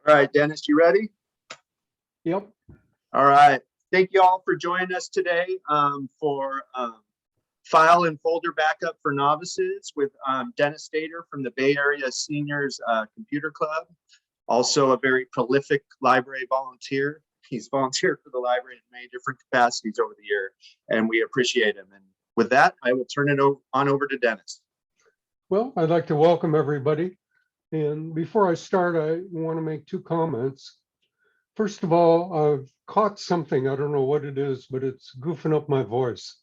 All right, Dennis, you ready? Yep. All right. Thank you all for joining us today for file and folder backup for novices with Dennis Stater from the Bay Area Seniors Computer Club. Also a very prolific library volunteer. He's volunteered for the library in many different capacities over the year, and we appreciate him. And with that, I will turn it on over to Dennis. Well, I'd like to welcome everybody. And before I start, I want to make two comments. First of all, I've caught something, I don't know what it is, but it's goofing up my voice.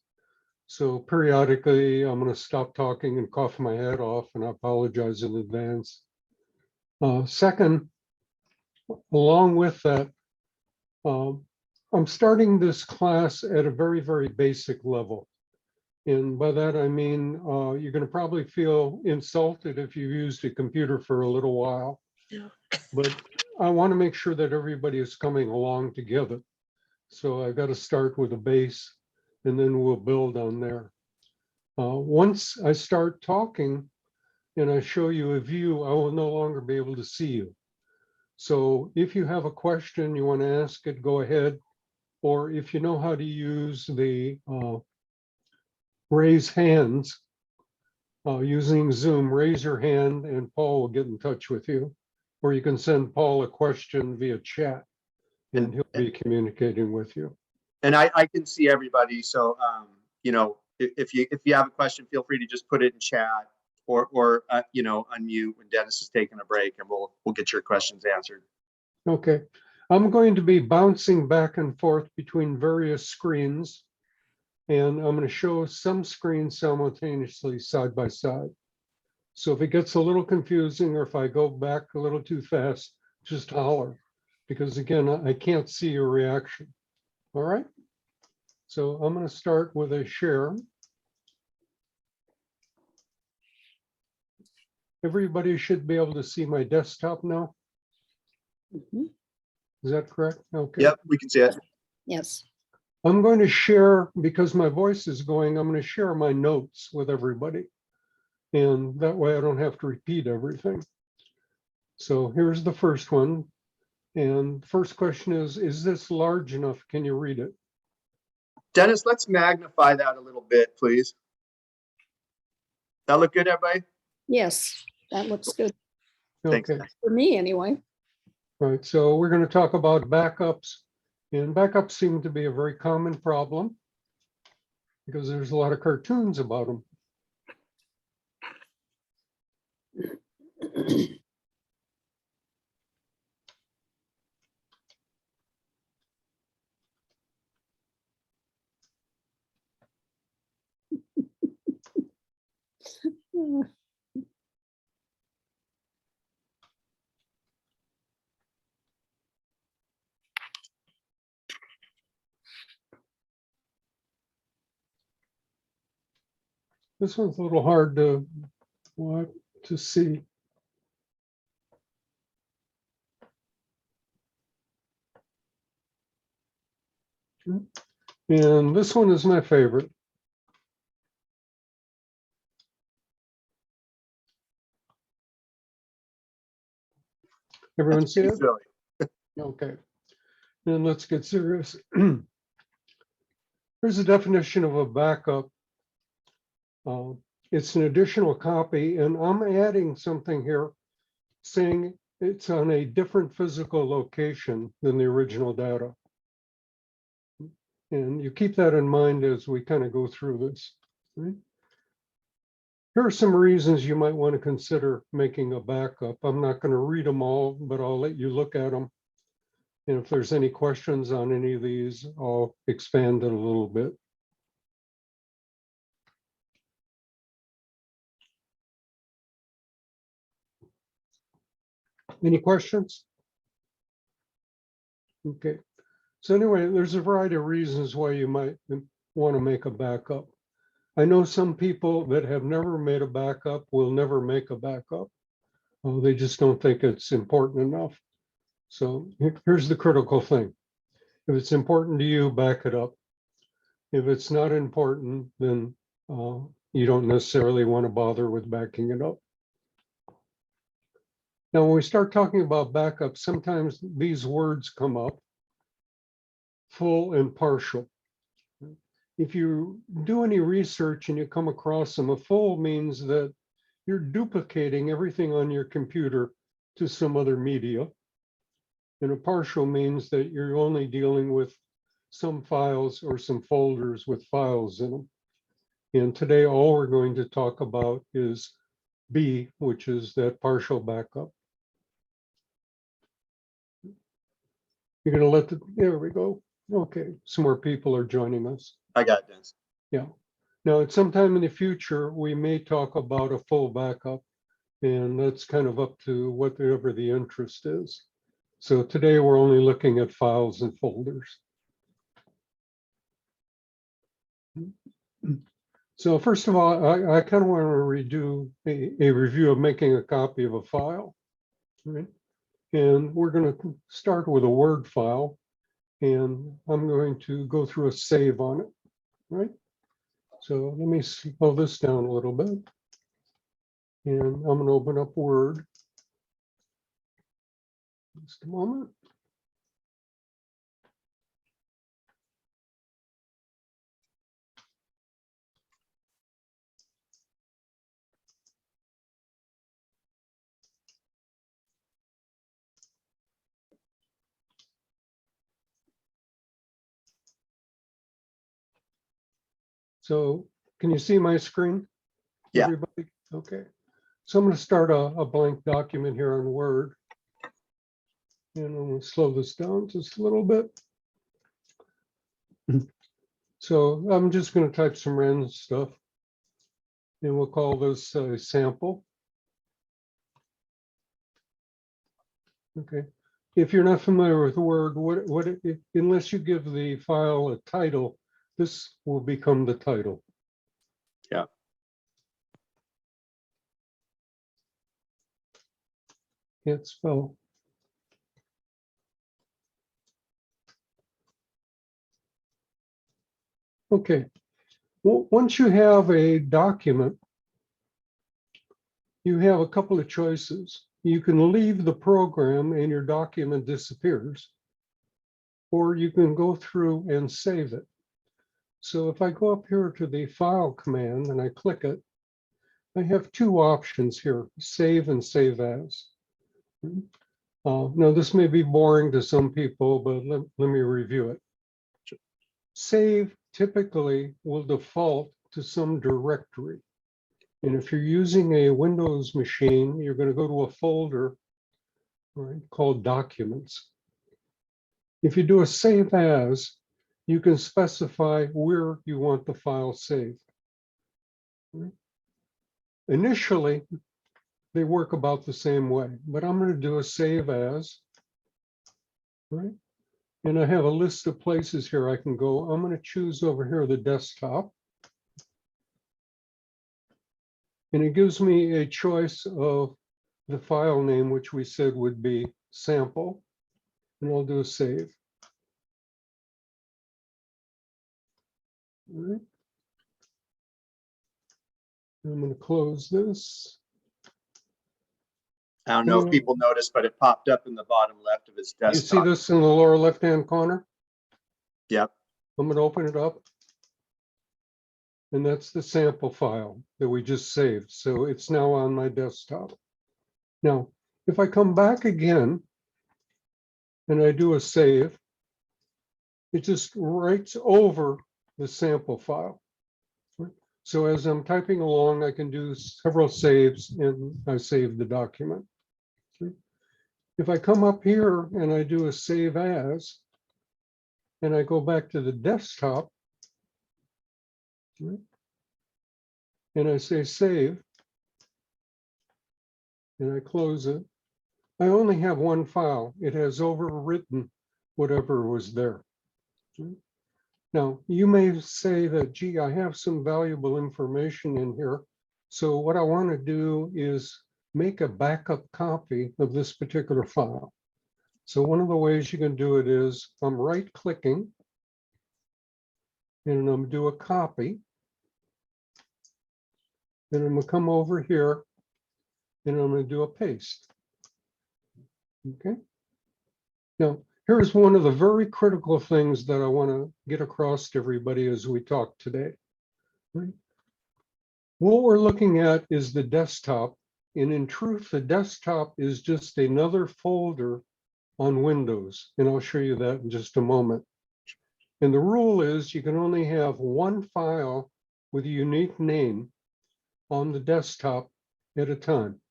So periodically, I'm going to stop talking and cough my head off, and I apologize in advance. Second, along with that, I'm starting this class at a very, very basic level. And by that, I mean, you're going to probably feel insulted if you've used a computer for a little while. Yeah. But I want to make sure that everybody is coming along together. So I got to start with a base, and then we'll build on there. Once I start talking and I show you a view, I will no longer be able to see you. So if you have a question, you want to ask it, go ahead. Or if you know how to use the raise hands using Zoom, raise your hand and Paul will get in touch with you. Or you can send Paul a question via chat and he'll be communicating with you. And I can see everybody. So, you know, if you have a question, feel free to just put it in chat or you know, unmute when Dennis is taking a break and we'll get your questions answered. Okay. I'm going to be bouncing back and forth between various screens, and I'm going to show some screens simultaneously side by side. So if it gets a little confusing or if I go back a little too fast, just holler, because again, I can't see your reaction. All right. So I'm going to start with a share. Everybody should be able to see my desktop now. Mm-hmm. Is that correct? Okay. Yep, we can see it. Yes. I'm going to share, because my voice is going, I'm going to share my notes with everybody. And that way I don't have to repeat everything. So here's the first one. And the first question is this large enough? Can you read it? Dennis, let's magnify that a little bit, please. That look good, everybody? Yes, that looks good. Thanks. Okay. For me anyway. Right. So we're going to talk about backups. And backups seem to be a very common problem because there's a lot of cartoons about them. This one's a little hard to see. And this one is my favorite. Everyone see it? Okay. Then let's get serious. Here's a definition of a backup. It's an additional copy, and I'm adding something here saying it's on a different physical location than the original data. And you keep that in mind as we kind of go through this. Right? Here are some reasons you might want to consider making a backup. I'm not going to read them all, but I'll let you look at them. And if there's any questions on any of these, I'll expand it a little bit. Any questions? Okay. So anyway, there's a variety of reasons why you might want to make a backup. I know some people that have never made a backup will never make a backup. They just don't think it's important enough. So here's the critical thing. If it's important to you, back it up. If it's not important, then you don't necessarily want to bother with backing it up. Now, when we start talking about backup, sometimes these words come up, full and partial. If you do any research and you come across them, a full means that you're duplicating everything on your computer to some other media. And a partial means that you're only dealing with some files or some folders with files in them. And today, all we're going to talk about is B, which is that partial backup. You're going to let the, there we go. Okay, some more people are joining us. I got it, Dennis. Yeah. Now, at some time in the future, we may talk about a full backup, and that's kind of up to whatever the interest is. So today, we're only looking at files and folders. So first of all, I kind of want to redo a review of making a copy of a file, right? And we're going to start with a Word file, and I'm going to go through a save on it, right? So let me slow this down a little bit. And I'm going to open up Word. Just a moment. So can you see my screen? Yeah. Everybody? Okay. So I'm going to start a blank document here on Word. And I'm going to slow this down just a little bit. So I'm just going to type some random stuff. And we'll call this a sample. Okay. If you're not familiar with Word, unless you give the file a title, this will become the title. Yeah. Can't spell. Okay. Well, once you have a document, you have a couple of choices. You can leave the program and your document disappears, or you can go through and save it. So if I go up here to the file command and I click it, I have two options here, save and save as. Now this may be boring to some people, but let me review it. Save typically will default to some directory. And if you're using a Windows machine, you're going to go to a folder, right, called Documents. If you do a save as, you can specify where you want the file saved. Right? Initially, they work about the same way, but I'm going to do a save as, right? And I have a list of places here I can go. I'm going to choose over here the desktop. And it gives me a choice of the file name, which we said would be sample. And I'll do a save. All right. I'm going to close this. I don't know if people noticed, but it popped up in the bottom left of his You see desktop. this in the lower left-hand corner? Yep. I'm going to open it up. And that's the sample file that we just saved. So it's now on my desktop. Now, if I come back again and I do a save, it just writes over the sample file. So as I'm typing along, I can do several saves and I save the document. If I come up here and I do a save as, and I go back to the desktop, and I say save, and I close it, I only have one file. It has overwritten whatever was there. Now, you may say that, gee, I have some valuable information in here. So what I want to do is make a backup copy of this particular file. So one of the ways you can do it is I'm right-clicking, and I'm going to do a copy. And I'm going to come over here, and I'm going to do a paste. Okay. Now, here's one of the very critical things that I want to get across to everybody as we talk today. Right? What we're looking at is the desktop, and in truth, the desktop is just another folder on Windows, and I'll show you that in just a moment. And the rule is you can only have one file with a unique name on the desktop at a time.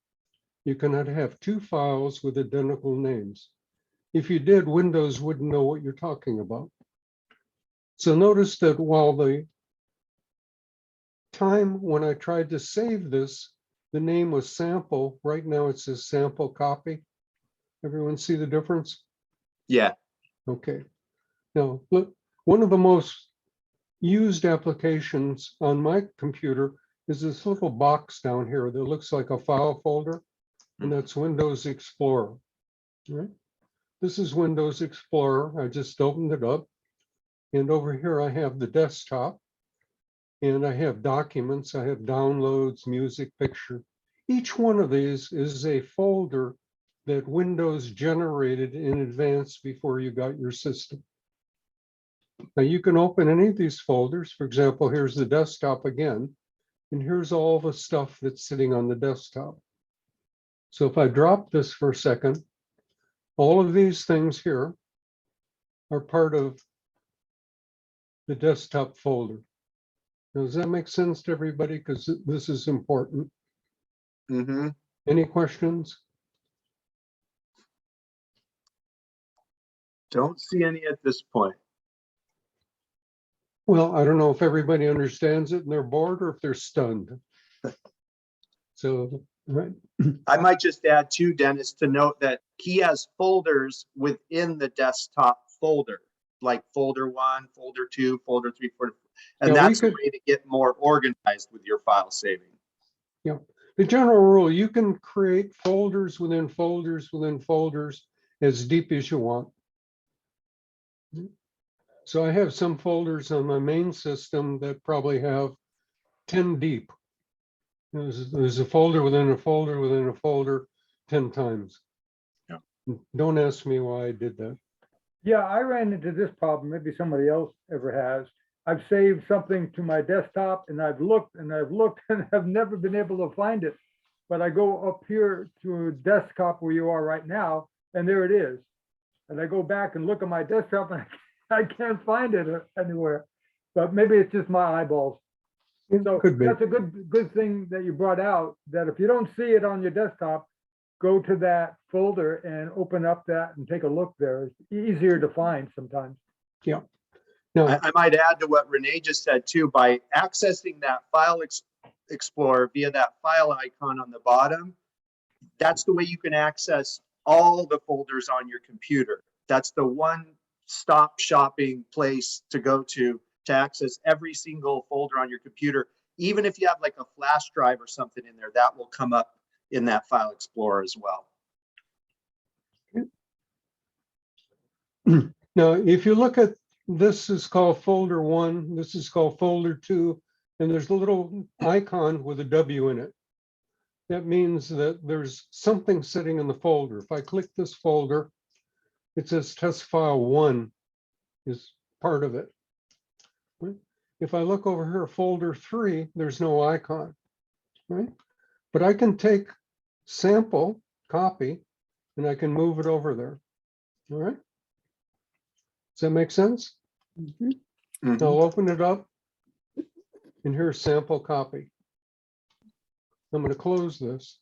You cannot have two files with identical names. If you did, Windows wouldn't know what you're talking about. So notice that while the time when I tried to save this, the name was sample, right now it says sample copy. Everyone see the difference? Yeah. Okay. Now, look, one of the most used applications on my computer is this little box down here that looks like a file folder, and that's Windows Explorer. Right? This is Windows Explorer. I just opened it up. And over here, I have the desktop. And I have documents. I have downloads, music, picture. Each one of these is a folder that Windows generated in advance before you got your system. Now you can open any of these folders. For example, here's the desktop again. And here's all the stuff that's sitting on the desktop. So if I drop this for a second, all of these things here are part of the desktop folder. Now, does that make sense to everybody? Because this is important. Mm-hmm. Any questions? Don't see any at this point. Well, I don't know if everybody understands it and they're bored or if they're stunned. So, right. I might just add too, Dennis, to note that he has folders within the desktop folder, like folder 1, folder 2, folder 3, folder 4. And Yeah, that's a way to get more organized with your file saving. Yeah, the general rule, you can create folders within folders within folders as deep as you want. So I have some folders on my main system that probably have 10 deep. There's a folder within a folder within a folder 10 times. Yeah. Don't ask me why I did that. Yeah, I ran into this problem. Maybe somebody else ever has. I've saved something to my desktop and I've looked and I've never been able to find it. But I go up here to a desktop where you are right now, and there it is. And I go back and look at my desktop and I can't find it anywhere. But maybe it's just my eyeballs. So Could be. that's a good thing that you brought out, that if you don't see it on your desktop, go to that folder and open up that and take a look there. It's easier to find sometimes. Yeah. No, I might add to what Renee just said too, by accessing that file explorer via that file icon on the bottom, that's the way you can access all the folders on your computer. That's the one-stop shopping place to go to access every single folder on your computer. Even if you have like a flash drive or something in there, that will come up in that file explorer as well. now, if you look at this is called folder 1, this is called folder 2, and there's a little icon with a W in it. That means that there's something sitting in the folder. If I click this folder, it says test file 1 is part of it. If I look over here, folder 3, there's no icon, right? But I can take sample, copy, and I can move it over there, all right? Does that make sense? Mhm. Mhm. I'll open it up, and here's sample copy. I'm going to close this.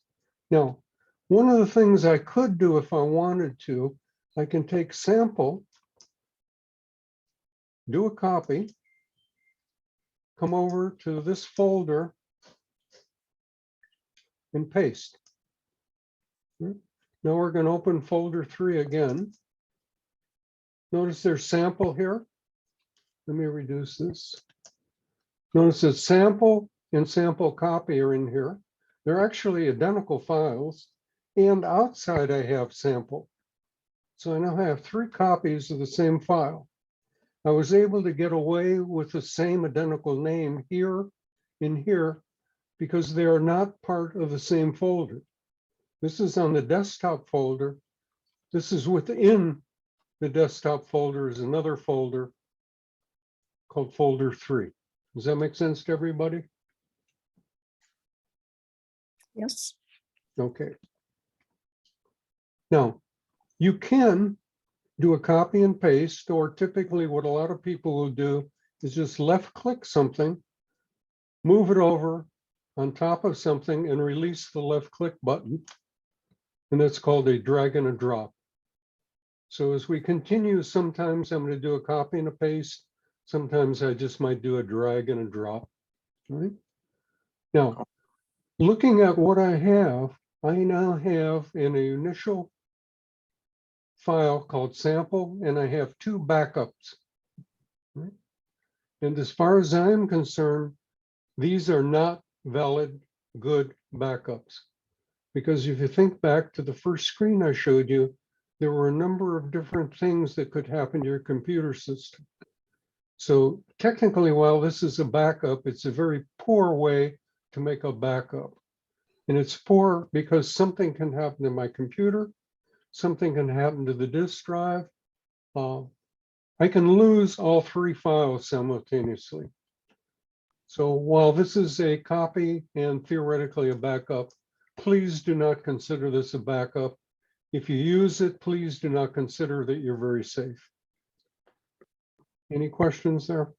Now, one of the things I could do if I wanted to, I can take sample, do a copy, come over to this folder, and paste. Now we're going to open folder 3 again. Notice there's sample here. Let me reduce this. Notice that sample and sample copy are in here. They're actually identical files. And outside I have sample. So I now have 3 copies of the same file. I was able to get away with the same identical name here and here because they are not part of the same folder. This is on the desktop folder. this is within the desktop folder is another folder called folder 3. Does that make sense to everybody? Yes. Okay. Now, you can do a copy and paste, or typically what a lot of people will do is just left click something, move it over on top of something and release the left click button. And that's called a drag and a drop. So as we continue, sometimes I'm going to do a copy and a paste. Sometimes I just might do a drag and a drop. Right? Now, looking at what I now have an initial file called sample, and I have 2 backups. Right? And as far as I'm concerned, these are not valid, good backups. Because if you think back to the first screen I showed you, there were a number of different things that could happen to your computer system. So technically, while this is a backup, it's a very poor way to make a backup. And it's poor because something can happen to my computer, something can happen to the disk drive. I can lose all 3 files simultaneously. So while this is a copy and theoretically a backup, please do not consider this a backup. If you use it, please do not consider that you're very safe. Any questions there?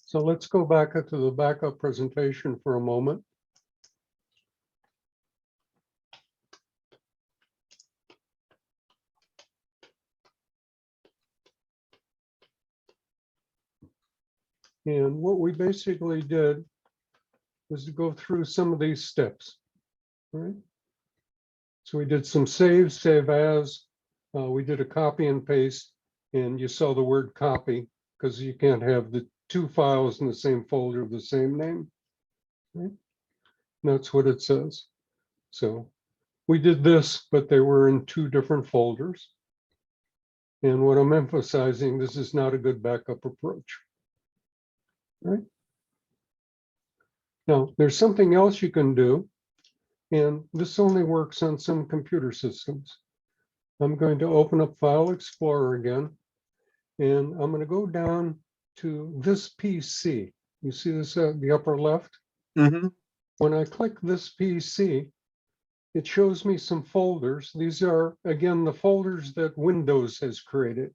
So let's go back to the backup presentation for a moment. And what we basically did was to go through some of these steps, right? So we did some save as, we did a copy and paste, and you saw the word copy because you can't have the 2 files in the same folder of the same name, right? And that's what it says. So we did this, but they were in 2 different folders. And what I'm emphasizing, this is not a good backup approach. Right? Now, there's something else you can do, and this only works on some computer systems. I'm going to open up File Explorer again, and I'm going to go down to this PC. You see this at the upper left? Mm-hmm. When I click this PC, it shows me some folders. These are, again, the folders that Windows has created.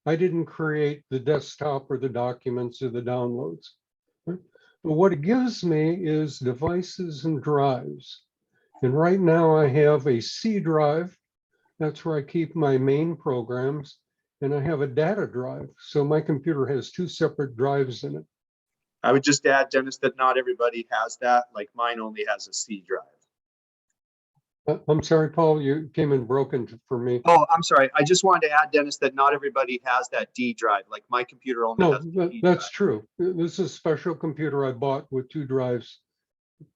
I didn't create the desktop or the documents or the downloads. But what it gives me is devices and drives. And right now I have a C drive. That's where I keep my main programs. And I have a data drive. So my computer has 2 separate drives in it. I would just add, Dennis, that not everybody has that. Like mine only has a C drive. I'm sorry, Paul, you came in broken for me. Oh, I'm sorry. I just wanted to add, Dennis, that not everybody has that D drive. Like my computer only No, has the D that's drive. true. This is a special computer I bought with 2 drives.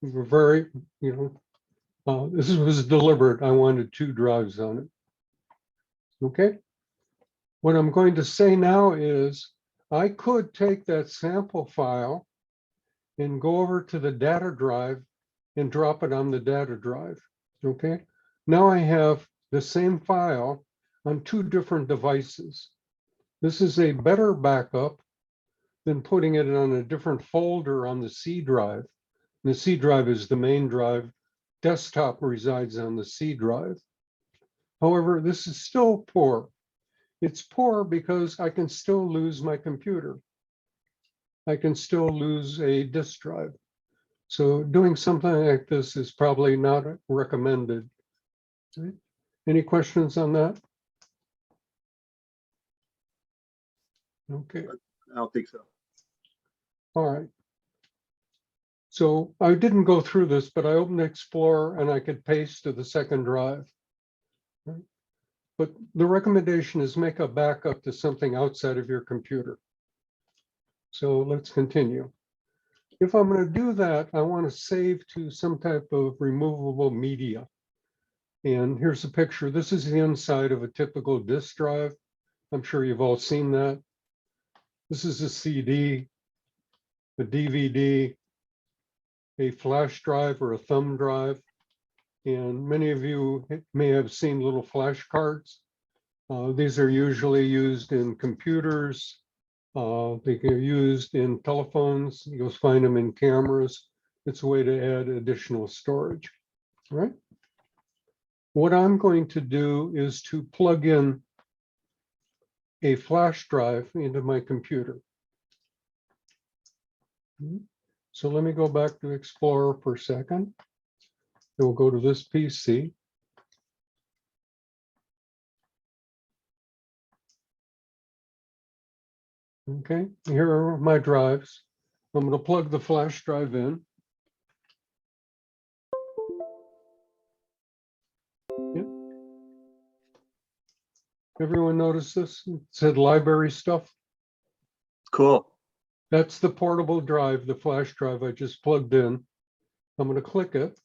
We're very, this was deliberate. I wanted 2 drives on it. Okay. What I'm going to say now is I could take that sample file and go over to the data drive and drop it on the data drive. Okay. Now I have the same file on 2 different devices. This is a better backup than putting it on a different folder on the C drive. And the C drive is the main drive. Desktop resides on the C drive. However, this is still poor. It's poor because I can still lose my computer. I can still lose a disk drive. So doing something like this is probably not recommended. Okay. Any questions on that? Okay. I don't think so. All right. So I didn't go through this, but I opened Explorer and I could paste to the second drive. Right? But the recommendation is make a backup to something outside of your computer. So let's continue. If I'm going to do that, I want to save to some type of removable media. And here's a picture. This is the inside of a typical disk drive. I'm sure you've all seen that. This is a CD, a DVD, a flash drive or a thumb drive. And many of you may have seen little flashcards. These are usually used in computers. They are used in telephones. You'll find them in cameras. It's a way to add additional storage, right? What I'm going to do is to plug in a flash drive into my computer. So let me go back to Explorer for a second. We'll go to this PC. Okay, here are my drives. I'm going to plug the flash drive in. Yep. Everyone notice this? It said library stuff. Cool. That's the portable drive, the flash drive I just plugged in. I'm going to click it.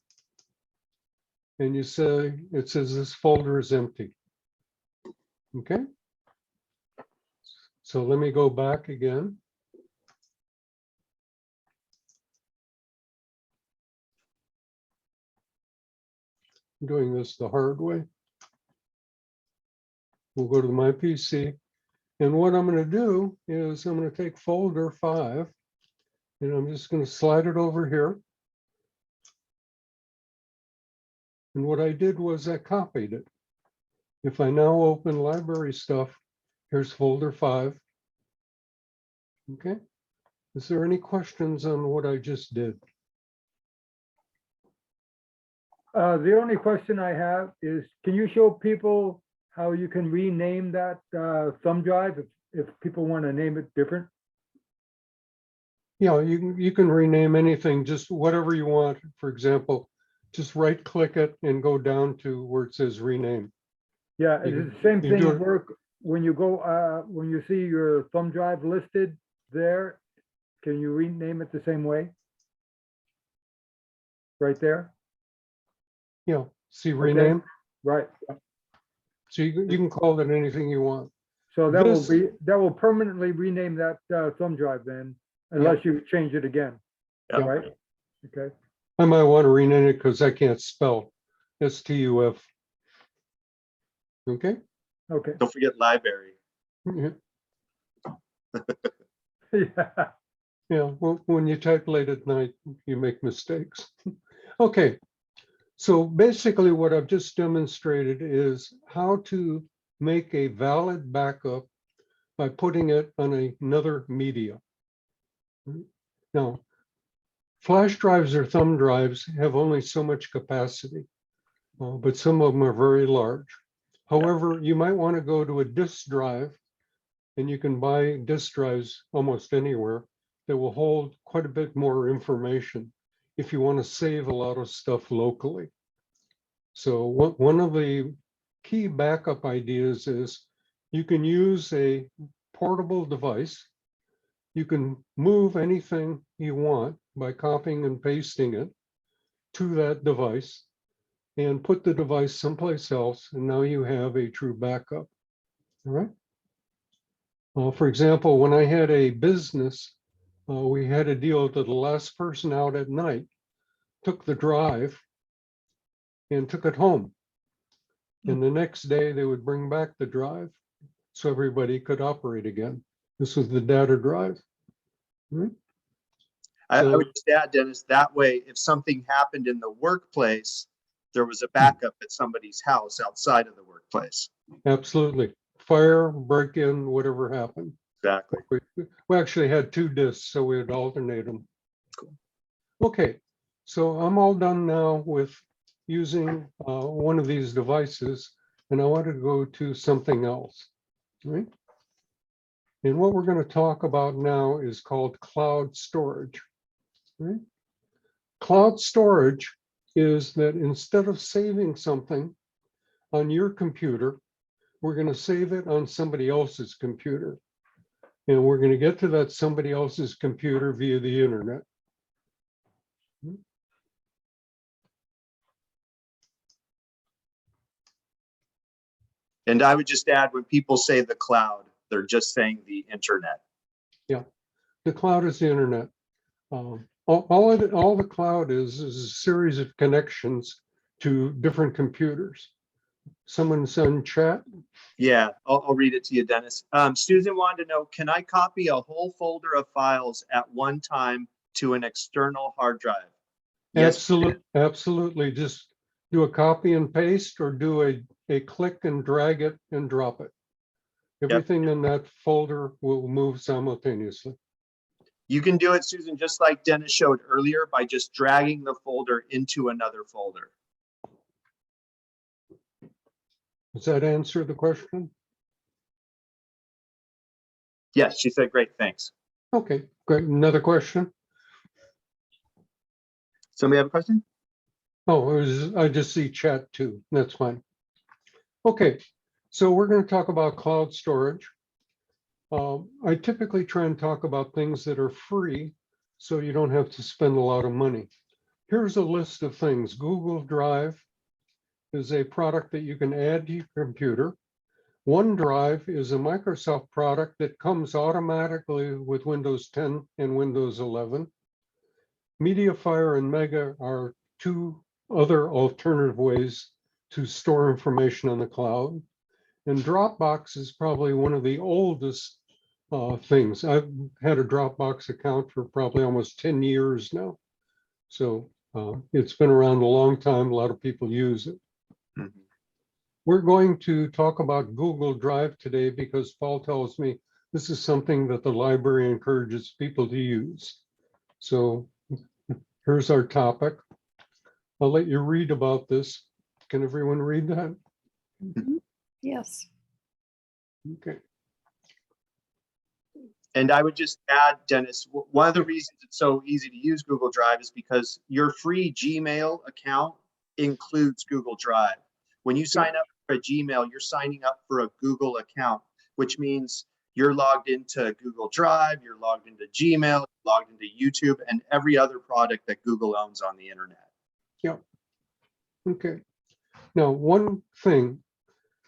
And you say, it says this folder is empty. Okay. So let me go back again. I'm doing this the hard way. We'll go to my PC. And what I'm going to do is I'm going to take folder 5 and I'm just going to slide it over here. And what I did was I copied it. If I now open library stuff, here's folder 5. Okay. Is there any questions on what I just did? The only question I have is, can you show people how you can rename that thumb drive if people want to name it different? Yeah, you can rename anything, just whatever you want. For example, just right click it and go down to where it says rename. Yeah, You it's the same you thing do at it- work. When you go, when you see your thumb drive listed there, can you rename it the same way? Right there? Yeah, see rename. Right. So you can call it anything you want. So that This- will permanently rename that thumb drive then, unless you change it again, Yeah. right? Okay. I might want to rename it because I can't spell STUF. Okay. Okay. Don't forget library. Yeah. Yeah. Yeah, well, when you type late at night, you make mistakes. Okay, so basically what I've just demonstrated is how to make a valid backup by putting it on another media. Now, flash drives or thumb drives have only so much capacity, but some of them are very large. However, you might want to go to a disk drive, and you can buy disk drives almost anywhere that will hold quite a bit more information if you want to save a lot of stuff locally. So one of the key backup ideas is you can use a portable device. You can move anything you want by copying and pasting it to that device and put the device someplace else, and now you have a true backup. All right. For example, when I had a business, we had a deal that the last person out at night took the drive and took it home. And the next day they would bring back the drive so everybody could operate again. This was the data drive. Right? I So- would just add, Dennis, that way, if something happened in the workplace, there was a backup at somebody's house outside of the workplace. Absolutely. Fire, break-in, whatever happened. Exactly. We actually had 2 disks, so we would alternate them. Cool. Okay, so I'm all done now with using one of these devices, and I want to go to something else, right? And what we're going to talk about now is called cloud storage, right? Cloud storage is that instead of saving something on your computer, we're going to save it on somebody else's computer. And we're going to get to that somebody else's computer via the internet. And I would just add, when people say the cloud, they're just saying the internet. The cloud is the internet. All the cloud is a series of connections to different computers. Someone's on chat. Yeah, I'll read it to you, Dennis. Susan wanted to know, can I copy a whole folder of files at one time to an external hard drive? Yes. Absolutely. Just do a copy and paste or do a click and drag it and drop it. Everything in that folder will move simultaneously. You can do it, Susan, just like Dennis showed earlier, by just dragging the folder into another folder. Does that answer the question? Yes, she said, great, thanks. Okay, great. Another question? Somebody have a question? Oh, I just see chat too. That's fine. Okay, so we're going to talk about cloud storage. I typically try and talk about things that are free so you don't have to spend a lot of money. Here's a list of things. Google Drive is a product that you can add to your computer. OneDrive is a Microsoft product that comes automatically with Windows 10 and Windows 11. MediaFire and Mega are two other alternative ways to store information on the cloud. And Dropbox is probably one of the oldest things. I've had a Dropbox account for probably almost 10 years now. So it's been around a long time. A lot of people use it. Mm-hmm. We're going to talk about Google Drive today because Paul tells me this is something that the library encourages people to use. So here's our topic. I'll let you read about this. Can everyone read that? Mhm. Yes. Okay. And I would just add, Dennis, one of the reasons it's so easy to use Google Drive is because your free Gmail account includes Google Drive. When you sign up for a Gmail, you're signing up for a Google account, which means you're logged into Google Drive, you're logged into Gmail, logged into YouTube, and every other product that Google owns on the internet. Yeah. Okay. Now, one thing,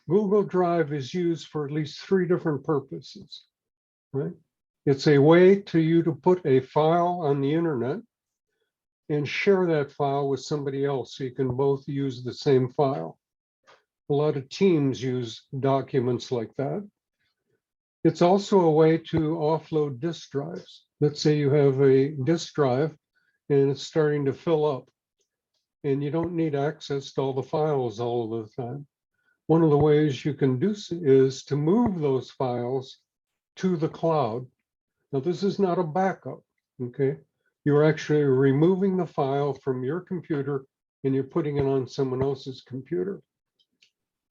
Google Drive is used for at least 3 different purposes, right? It's a way to you to put a file on the internet and share that file with somebody else so you can both use the same file. A lot of teams use documents like that. It's also a way to offload disk drives. Let's say you have a disk drive and it's starting to fill up and you don't need access to all the files all of the time. One of the ways you can do is to move those files to the cloud. Now, this is not a backup, okay? You're actually removing the file from your computer and you're putting it on someone else's computer.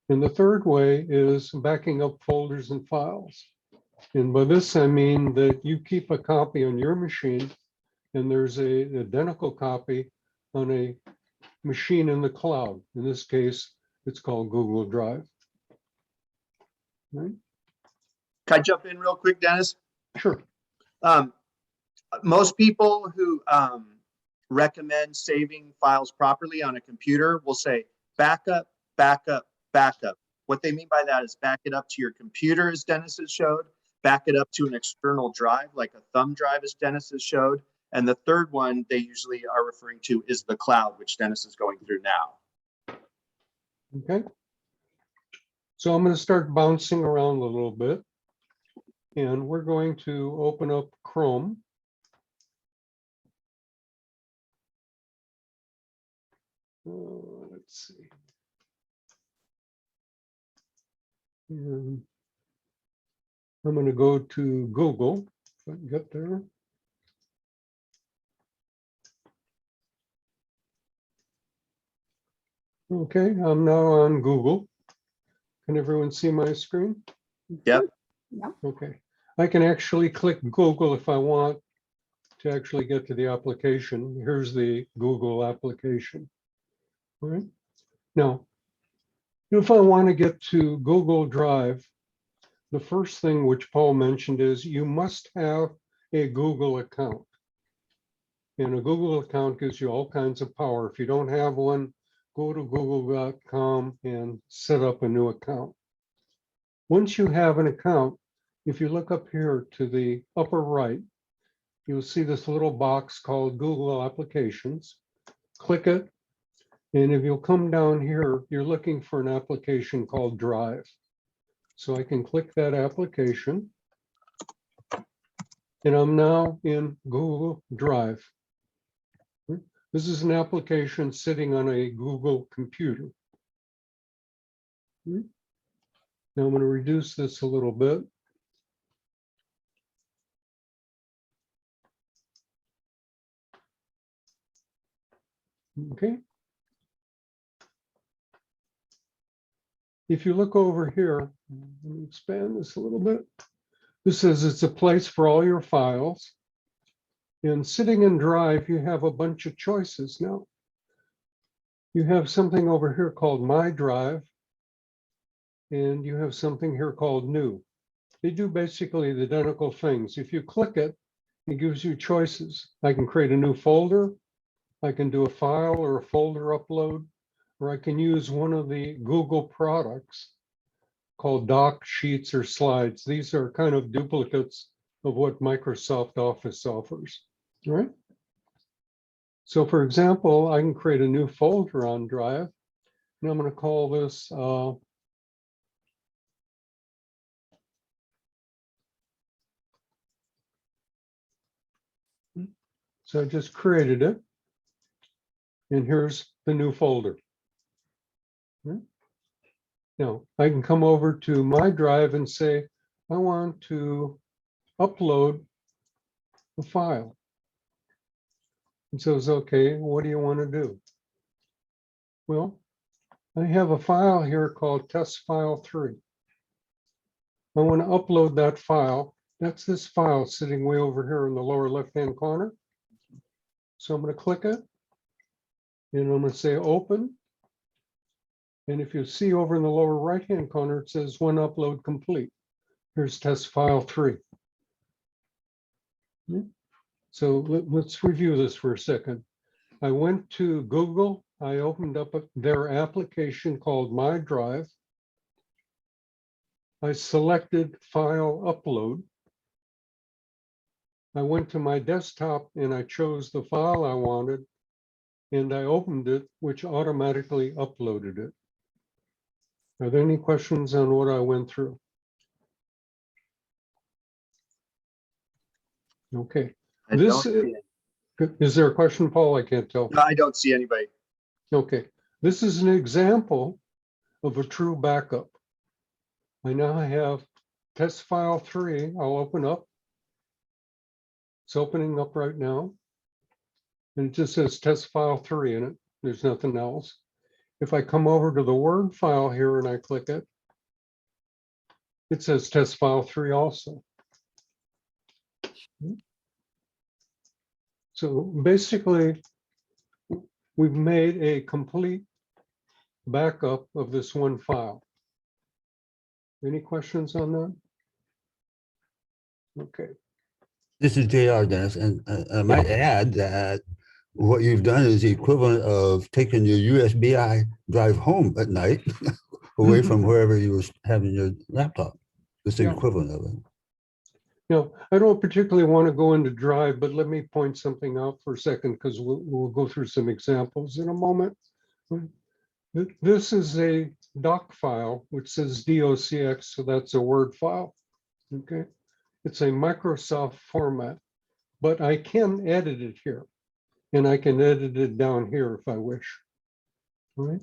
And the third way is backing up folders and files. And by this, I mean that you keep a copy on your machine and there's an identical copy on a machine in the cloud. In this case, it's called Google Drive. Right? Can I jump in real quick, Dennis? Sure. Most people who recommend saving files properly on a computer will say backup, backup, backup. What they mean by that is back it up to your computer, as Dennis has showed, back it up to an external drive, like a thumb drive, as Dennis has showed. And the third one they usually are referring to is the cloud, which Dennis is going through now. Okay. So I'm going to start bouncing around a little bit. And we're going to open up Chrome. Let's see. And I'm going to go to Google, if I can get there. Okay, I'm now on Google. Can everyone see my screen? Yep. Yeah. Okay, I can actually click Google if I want to actually get to the application. Here's the Google application. All right. Now, if I want to get to Google Drive, the first thing which Paul mentioned is you must have a Google account. And a Google account gives you all kinds of power. If you don't have one, go to google.com and set up a new account. Once you have an account, if you look up here to the upper right, you'll see this little box called Google Applications. Click it, And if you'll come down here, you're looking for an application called Drive. So I can click that application. And I'm now in Google Drive. This is an application sitting on a Google computer. Now I'm going to reduce this a little bit. Okay. If you look over here, let me expand this a little bit. This says it's a place for all your files. And sitting in Drive, you have a bunch of choices now. You have something over here called My Drive, and you have something here called New. They do basically the identical things. If you click it, it gives you choices. I can create a new folder, I can do a file or a folder upload, or I can use one of the Google products called Doc, Sheets, or Slides. These are kind of duplicates of what Microsoft Office offers, all right? So for example, I can create a new folder on Drive, and I'm going to call this so I just created it, and here's the new folder. Now I can come over to my Drive and say, I want to upload the file. And so it's okay, what do you want to do? Well, I have a file here called test file 3. I want to upload that file. That's this file sitting way over here in the lower left-hand corner. So I'm going to click it, and I'm going to say open. And if you see over in the lower right-hand corner, it says one upload complete. Here's test file 3. So let's review this for a second. I went to Google. I opened up their application called My Drive. I selected file upload. I went to my desktop and I chose the file I wanted, and I opened it, which automatically uploaded it. Are there any questions on what I went through? Okay. I don't see it. Is there a question, Paul? I can't tell. No, I don't see anybody. Okay. This is an example of a true backup. I now have test file 3. I'll open up. It's opening up right now. And it just says test file 3 in it. There's nothing else. If I come over to the Word file here and I click it, it says test file 3 also. So basically, we've made a complete backup of this one file. Any questions on that? Okay. This is JR, Dennis, and I might add that what you've done is the equivalent of taking your USB drive home at night, away from wherever you were having your laptop. It's the Yeah. equivalent of it. Now, I don't particularly want to go into Drive, but let me point something out for a second, because we'll go through some examples in a moment. This is a doc file, which says docx, so that's a Word file. Okay. It's a Microsoft format, but I can edit it here, and I can edit it down here if I wish. All right.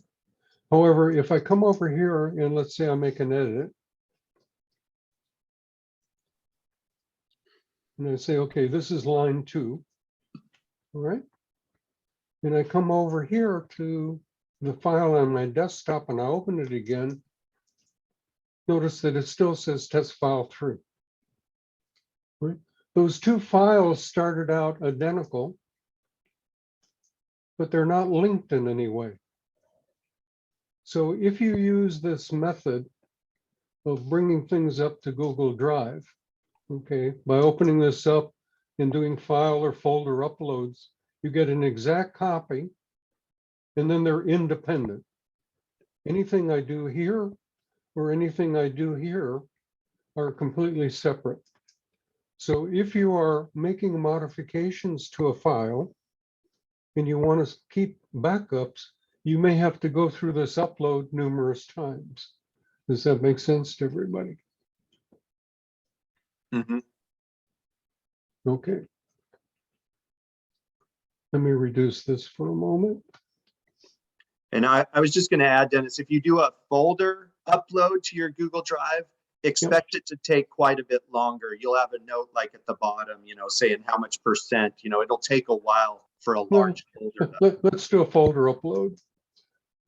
However, if I come over here and let's say I make an edit, and I say, okay, this is line 2, all right? And I come over here to the file on my desktop and I open it again. Notice that it still says test file 3. Right? Those two files started out identical, but they're not linked in any way. So if you use this method of bringing things up to Google Drive, okay, by opening this up and doing file or folder uploads, you get an exact copy, and then they're independent. Anything I do here or anything I do here are completely separate. So if you are making modifications to a file and you want to keep backups, you may have to go through this upload numerous times. Does that make sense to everybody? Mhm. Okay. Let me reduce this for a moment. And I was just going to add, Dennis, if you do a folder upload to your Google Drive, expect it to take quite a bit longer. You'll have a note like at the bottom, saying how much %, it'll take a while for a large folder. Let's do a folder upload.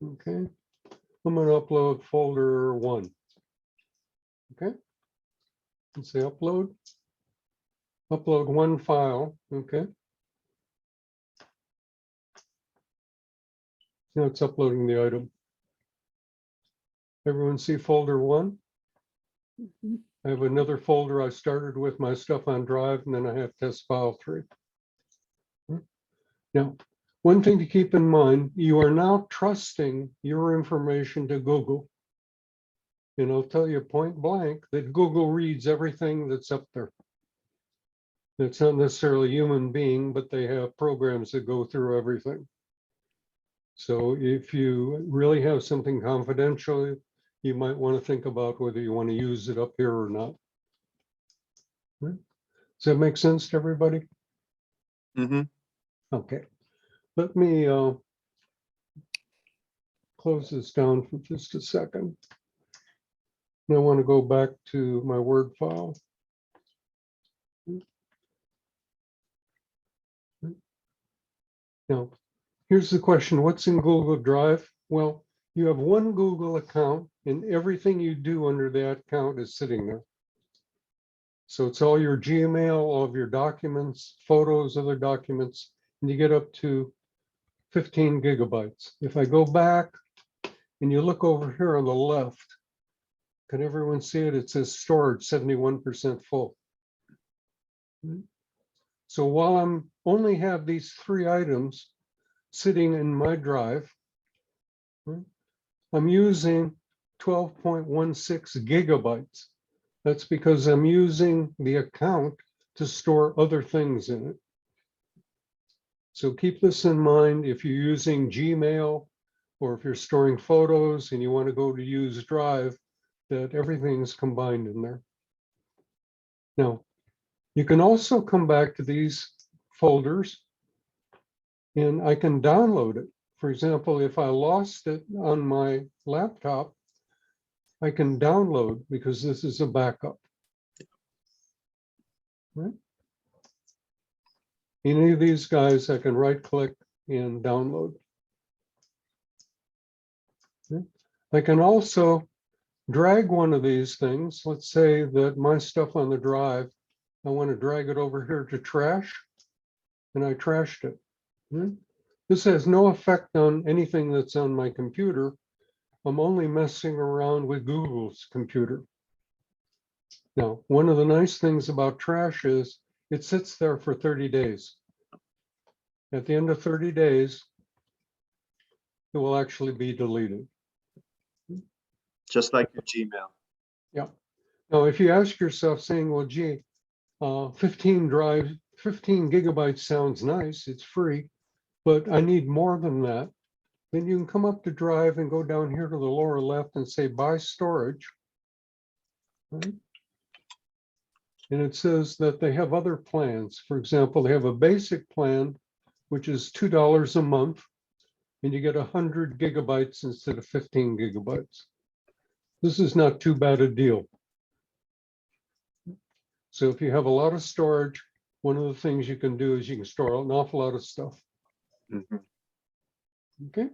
Okay. I'm going to upload folder 1. Okay. Let's say upload. Upload 1 file. Okay. Now it's uploading the item. Everyone see folder 1? Mhm. I have another folder I started with my stuff on Drive, and then I have test file 3. Now, one thing to keep in mind, you are now trusting your information to Google. And I'll tell you point blank that Google reads everything that's up there. It's not necessarily a human being, but they have programs that go through everything. So if you really have something confidential, you might want to think about whether you want to use it up here or not. Right? Does that make sense to everybody? Mm-hmm. Okay. Let me close this down for just a second. And I want to go back to my Word file. Now, here's the question, what's in Google Drive? Well, you have one Google account and everything you do under that account is sitting there. So it's all your Gmail, all of your documents, photos, other documents, and you get up to 15 gigabytes. If I go back and you look over here on the left, can everyone see it? It says storage 71% full. So while I'm only have these 3 items sitting in my drive, I'm using 12.16 gigabytes. That's because I'm using the account to store other things in it. So keep this in mind if you're using Gmail or if you're storing photos and you want to go to use Drive, that everything's combined in there. Now, you can also come back to these folders and I can download it. For example, if I lost it on my laptop, I can download because this is a backup. Right? Any of these guys, I can right click and download. Okay. I can also drag one of these things. Let's say that my stuff on the drive, I want to drag it over here to trash, and I trashed it. Okay. This has no effect on anything that's on my computer. I'm only messing around with Google's computer. Now, one of the nice things about trash is it sits there for 30 days. At the end of 30 days, it will actually be deleted. Just like your Gmail. Yeah. Now, if you ask yourself saying, well, gee, 15 gigabytes sounds nice, it's free, but I need more than that, then you can come up to Drive and go down here to the lower left and say buy storage. Right? And it says that they have other plans. For example, they have a basic plan, which is $2 a month, and you get 100 gigabytes instead of 15 gigabytes. This is not too bad a deal. So if you have a lot of storage, one of the things you can do is you can store an awful lot of stuff. Mm-hmm. Okay.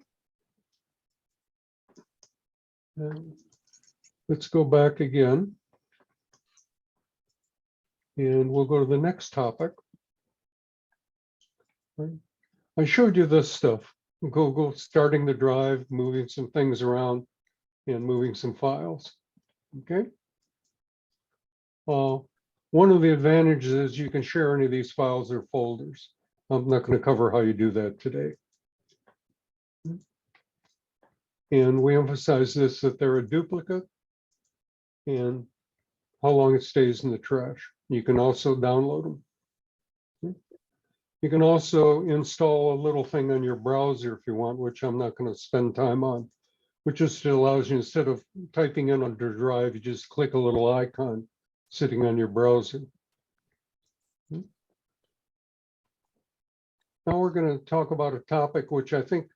Let's go back again. And we'll go to the next topic. Right. I showed you this stuff. Google starting the drive, moving some things around, and moving some files. Okay. One of the advantages is you can share any of these files or folders. I'm not going to cover how you do that today. And we emphasize this, that they're a duplicate and how long it stays in the trash. You can also download them. You can also install a little thing on your browser if you want, which I'm not going to spend time on, which just allows you, instead of typing in under drive, you just click a little icon sitting on your browser. Now we're going to talk about a topic which I think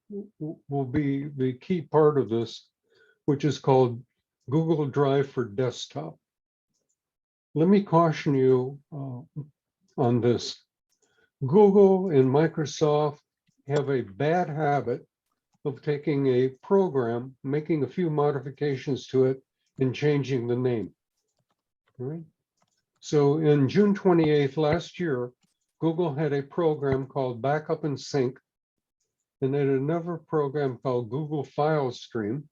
will be the key part of this, which is called Google Drive for Desktop. Let me caution you on this. Google and Microsoft have a bad habit of taking a program, making a few modifications to it, and changing the name. All right? So in June 28th last year, Google had a program called Backup and Sync, and they had another program called Google File Stream,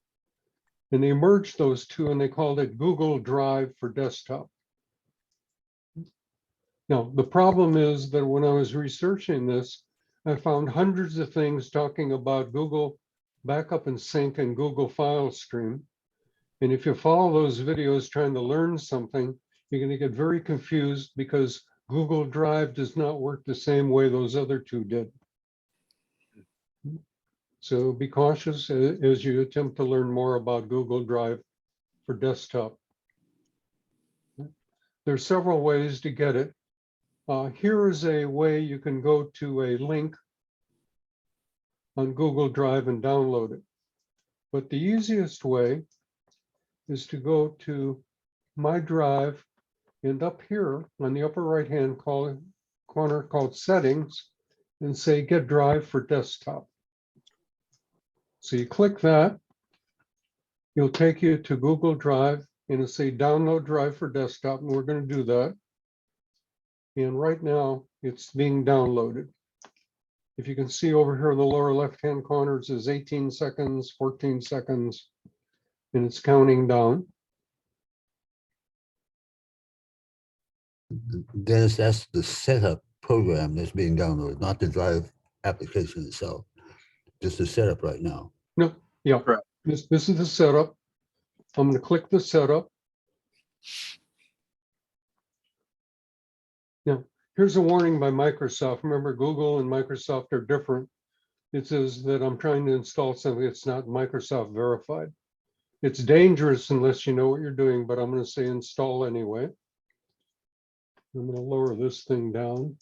and they merged those two and they called it Google Drive for Desktop. Now, the problem is that when I was researching this, I found hundreds of things talking about Google Backup and Sync and Google File Stream. And if you follow those videos trying to learn something, you're going to get very confused because Google Drive does not work the same way those other two did. So be cautious as you attempt to learn more about Google Drive for Desktop. There's several ways to get it. Here is a way you can go to a link on Google Drive and download it. But the easiest way is to go to My Drive, and up here on the upper right-hand corner called Settings, and say Get Drive for Desktop. So you click that, it'll take you to Google Drive, and it'll say Download Drive for Desktop, and we're going to do that. And right now, it's being downloaded. If you can see over here in the lower left-hand corner, it says 18 seconds, 14 seconds, and it's counting down. Dennis, that's the setup program that's being downloaded, not the Drive application itself. Just the setup right now. No, yeah, Correct. this is the setup. I'm going to click the setup. Now, here's a warning by Microsoft. Remember, Google and Microsoft are different. It says that I'm trying to install something that's not Microsoft verified. It's dangerous unless you know what you're doing, but I'm going to say install anyway. I'm going to lower this thing down.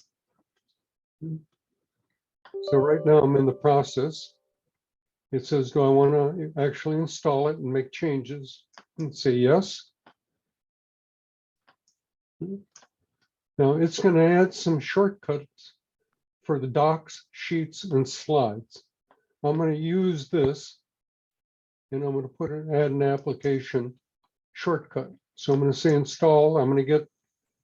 So right now I'm in the process. It says, do I want to actually install it and make changes? And say yes. Now it's going to add some shortcuts for the docs, sheets, and slides. I'm going to use this, and I'm going to add an application shortcut. So I'm going to say install. I'm going to get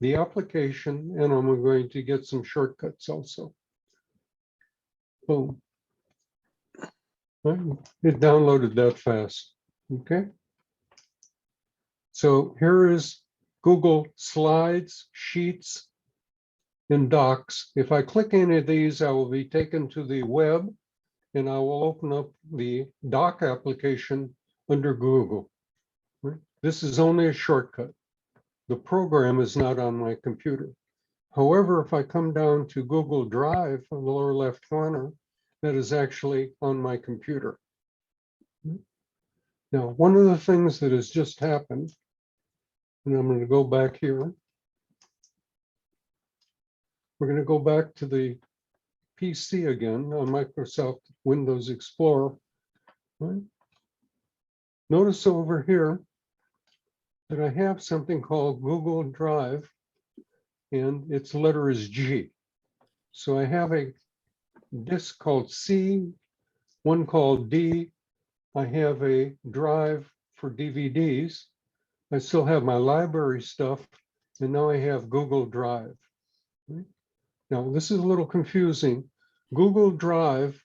the application, and I'm going to get some shortcuts also. Boom. It downloaded that fast. Okay. So here is Google Slides, Sheets, and Docs. If I click any of these, I will be taken to the web, and I will open up the Doc application under Google. Right? This is only a shortcut. The program is not on my computer. However, if I come down to Google Drive on the lower left corner, that is actually on my computer. Now, one of the things that has just happened, and I'm going to go back here. We're going to go back to the PC again on Microsoft Windows Explorer. Right? Notice over here that I have something called Google Drive, and its letter is G. So I have a disk called C, one called D. I have a drive for DVDs. I still have my library stuff, and now I have Google Drive. Right? Now, this is a little confusing. Google Drive,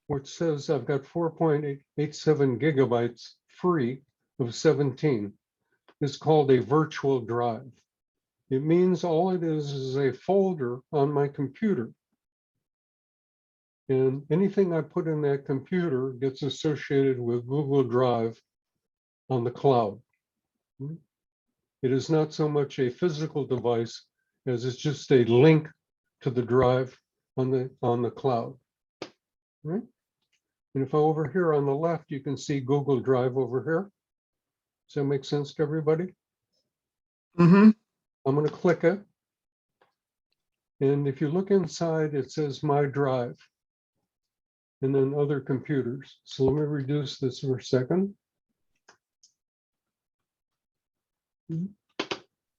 which says I've got 4.87 gigabytes free of 17, is called a virtual drive. It means all it is a folder on my computer. And anything I put in that computer gets associated with Google Drive on the cloud. It is not so much a physical device as it's just a link to the drive on the cloud. Right? And if I over here on the left, you can see Google Drive over here. Does that make sense to everybody? Mm-hmm. I'm going to click it. And if you look inside, it says My Drive and then other computers. So let me reduce this for a second.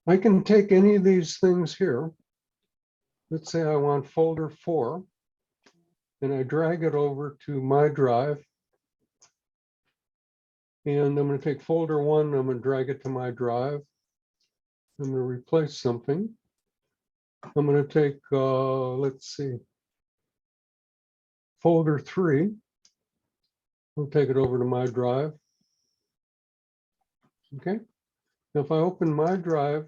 I can take any of these things here. Let's say I want folder 4, and I drag it over to My Drive. And I'm going to take folder 1, I'm going to drag it to My Drive. I'm going to replace something. I'm going to take, let's see, folder 3. I'll take it over to My Drive. Okay. Now, if I open My Drive,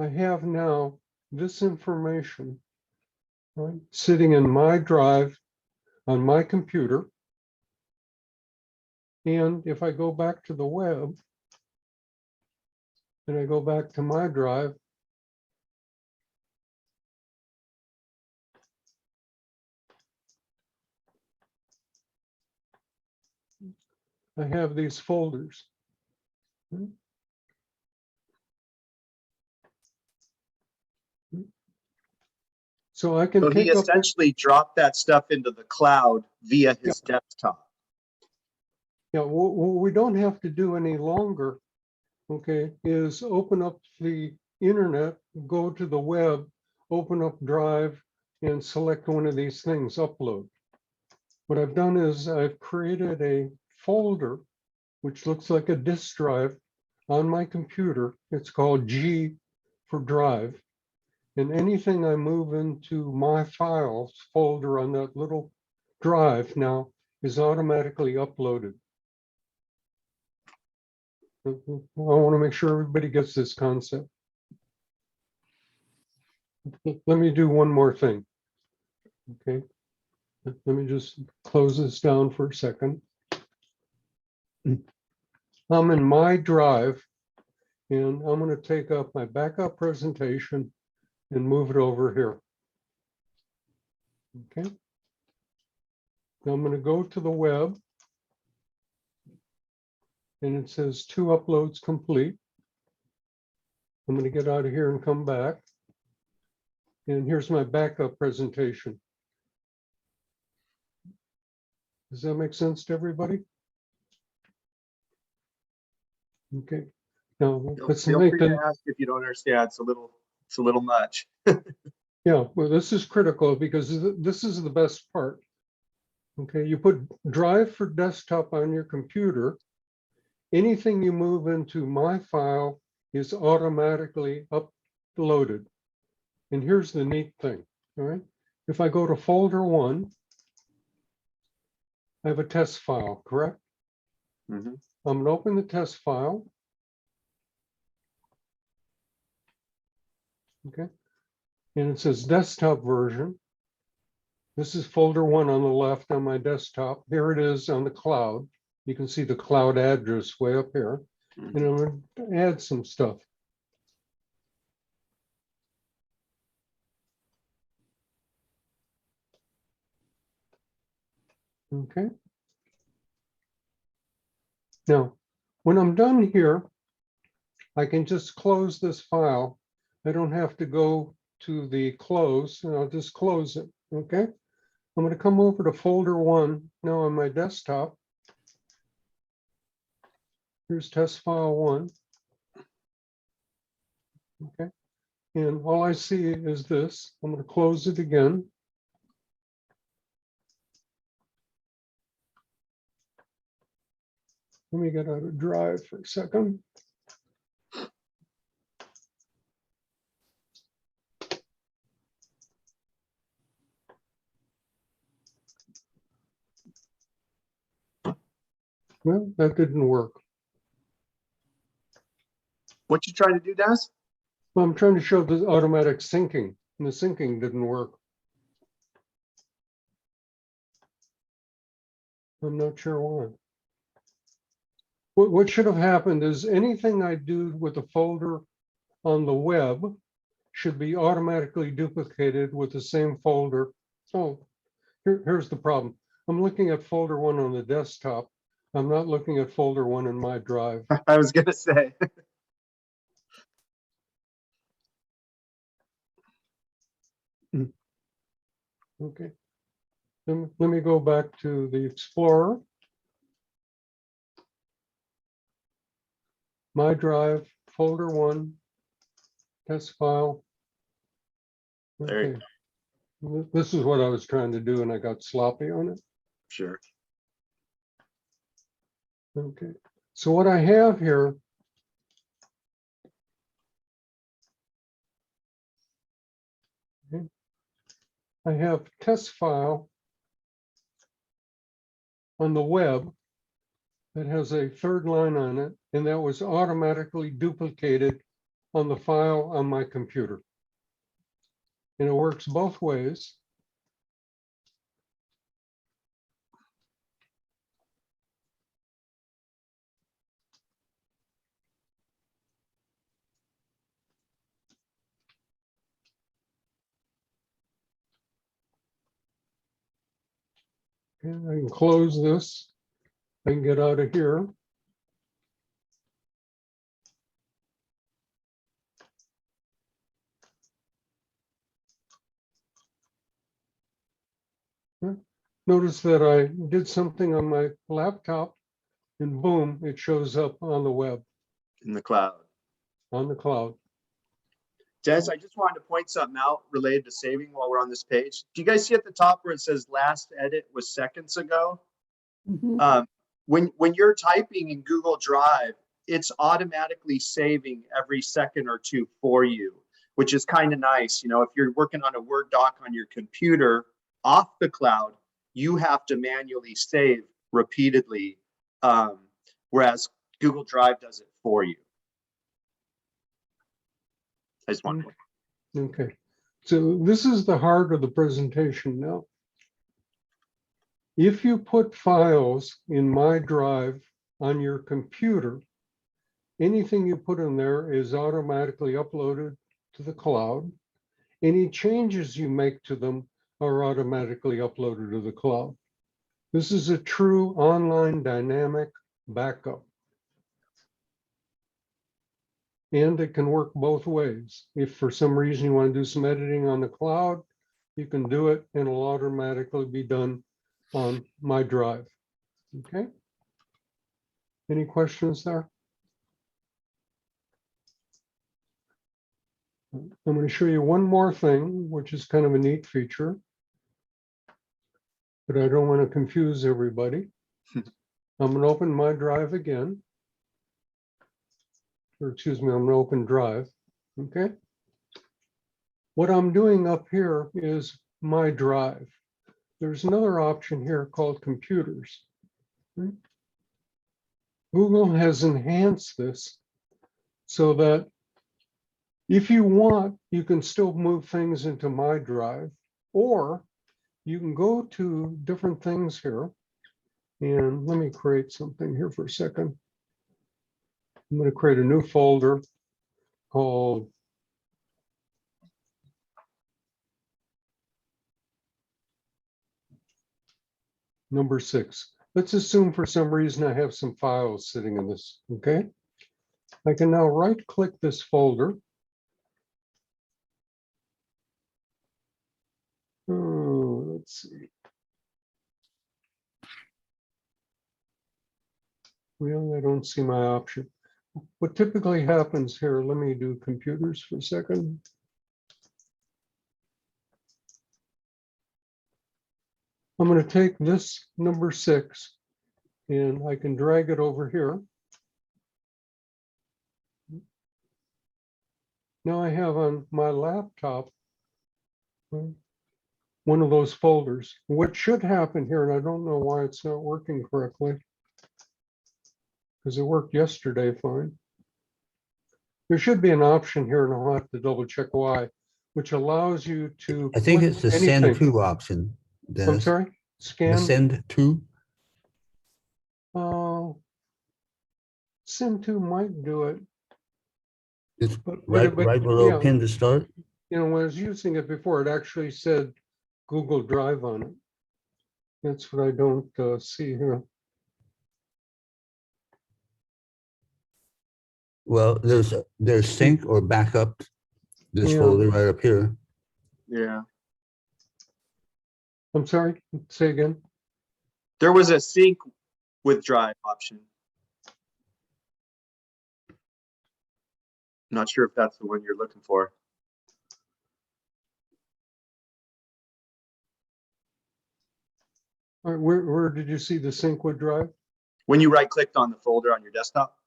I have now this information, right, sitting in My Drive on my computer. And if I go back to the web, and I go back to My Drive, I have these folders. So I can So he take up, essentially dropped that stuff into the cloud via his desktop. yeah, what we don't have to do any longer, okay, is open up the internet, go to the web, open up Drive, and select one of these things, upload. What I've done is I've created a folder which looks like a disk drive on my computer. It's called G for Drive. And anything I move into My Files folder on that little drive now is automatically uploaded. I want to make sure everybody gets this concept. Let me do one more thing. Okay. Let me just close this down for a second. I'm in My Drive, and I'm going to take up my backup presentation and move it over here. Okay. Now I'm going to go to the web, and it says 2 uploads complete. I'm going to get out of here and come back. And here's my backup presentation. Does that make sense to everybody? Okay. Now let's Feel make free to the, ask if you don't understand. It's a little much. yeah, well, this is critical because this is the best part. Okay, you put Drive for Desktop on your computer. Anything you move into My File is automatically uploaded. And here's the neat thing, all right? If I go to folder 1, I have a test file, correct? Mhm. I'm going to open the test file. Okay. And it says desktop version. This is folder 1 on the left on my desktop. Here it is on the cloud. You can see the cloud address way up here. And I'm going to add some stuff. Okay. Now, when I'm done here, I can just close this file. I don't have to go to the close, and I'll just close it. Okay. I'm going to come over to folder 1 now on my desktop. Here's test file 1. Okay. And all I see is this. I'm going to close it again. Let me get out of Drive for a second. Well, that didn't work. What you trying to do, Des? Well, I'm trying to show the automatic syncing, and the syncing didn't work. I'm not sure why. What should have happened is anything I do with a folder on the web should be automatically duplicated with the same folder Oh, here's the problem. I'm looking at folder 1 on the desktop. I'm not looking at folder 1 in my drive. I was gonna say. Okay. Let me go back to the Explorer. My drive, folder 1, test file. There you Okay. This is what I was trying to do and I got sloppy on it. Sure. Okay. So what I have here I have test file on the web that has a third line on it, and that was automatically duplicated on the file on my computer. And it works both ways. And I can close this. I can get out of here. Notice that I did something on my laptop and boom, it shows up on the web, In the cloud. on the cloud. Des, I just wanted to point something out related to saving while we're on this page. Do you guys see at the top where it says last edit was seconds ago? Mhm. When you're typing in Google Drive, it's automatically saving every second or two for you, which is kind of nice. You know, if you're working on a Word doc on your computer off the cloud, you have to manually save repeatedly, whereas Google Drive does it for you. I just want to. Okay, so this is the heart of the presentation now. If you put files in my drive on your computer, anything you put in there is automatically uploaded to the cloud. Any changes you make to them are automatically uploaded to the cloud. This is a true online dynamic backup. And it can work both ways. If for some reason you want to do some editing on the cloud, you can do it and it'll automatically be done on my drive. Okay. Any questions there? I'm going to show you one more thing, which is kind of a neat feature, but I don't want to confuse everybody. I'm going to open my drive again. Or excuse me, I'm going to open Drive. Okay. What I'm doing up here is my drive. There's another option here called computers. Google has enhanced this so that if you want, you can still move things into my drive, or you can go to different things here. And let me create something here for a second. I'm going to create a new folder called number 6. Let's assume for some reason I have some files sitting in this, okay? I can now right-click this folder. Oh, let's see. Well, I don't see my option. What typically happens here, let me do computers for a second. I'm going to take this number 6 and I can drag it over here. Now I have on my laptop one of those folders. What should happen here, and I don't know why it's not working correctly, because it worked yesterday fine. There should be an option here, and I'll have to double check why, which allows you to. I think click it's the send anything. to option. I'm Dennis. sorry, The scan. send to. Send to might do it. It's But right but below yeah, pin to start. you know, when I was using it before, it actually said Google Drive on it. That's what I don't see here. Well, there's sync or backup, this Yeah. folder right up here. Yeah. I'm sorry, say again. There was a sync with drive option. Not sure if that's the one you're looking for. All right, where did you see the sync with Drive? When you right clicked on the folder on your desktop.